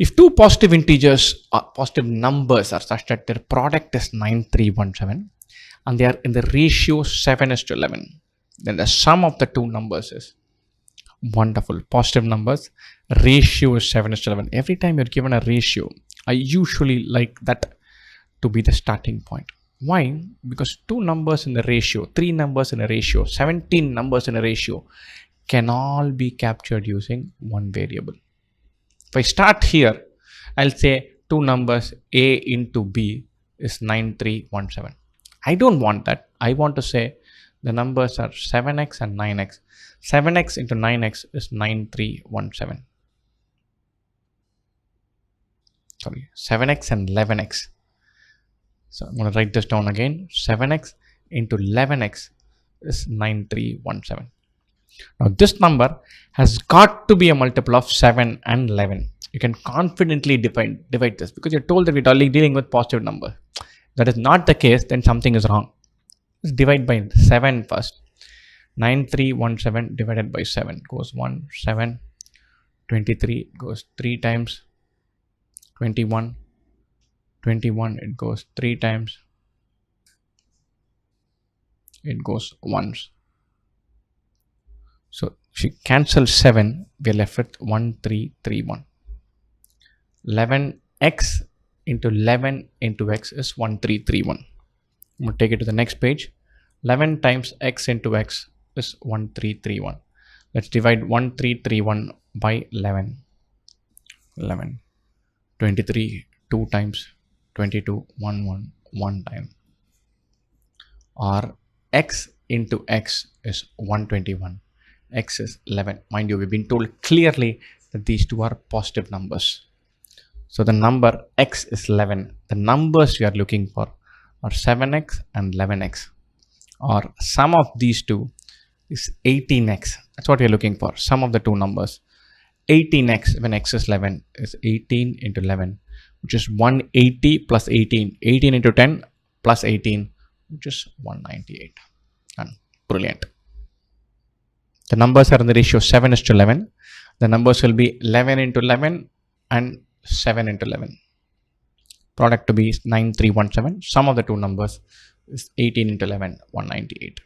If two positive integers or positive numbers are such that their product is 9317 and they are in the ratio 7:11, then the sum of the two numbers is wonderful. Positive numbers, ratio is 7:11. Every time you're given a ratio, I usually like that to be the starting point. Why? Because two numbers in the ratio, three numbers in a ratio, 17 numbers in a ratio can all be captured using one variable. If I start here, I'll say two numbers A into B is 9317. I don't want that. I want to say the numbers are 7x and 9x. 7x into 9x is 9317. Sorry, 7x and 11x. So I'm going to write this down again. 7x into 11x is 9317. Now this number has got to be a multiple of 7 and 11. You can confidently divide this because you're told that we're only dealing with positive number. That is not the case, then something is wrong. Let's divide by 7 first. 9317 divided by 7 goes 1, 7, 23 goes 3 times, 21, 21 it goes 3 times, it goes once. So if you cancel 7, we are left with 1331. 11x into 11 into x is 1331. I'm going to take it to the next page. 11 times x into x is 1331. Let's divide 1331 by 11. 11. 23 2 times, 22 1 time. Or x into x is 121. X is 11. Mind you, we've been told clearly that these two are positive numbers. So the number x is 11. The numbers we are looking for are 7x and 11x. Or sum of these two is 18x. That's what we are looking for. Sum of the two numbers. 18x when x is 11 is 18 into 11, which is 180 plus 18. 18 into 10 plus 18, which is 198. And brilliant. The numbers are in the ratio 7:11. The numbers will be 11 into 11 and 7 into 11. Product to be 9317. Sum of the two numbers is 18 into 11, 198.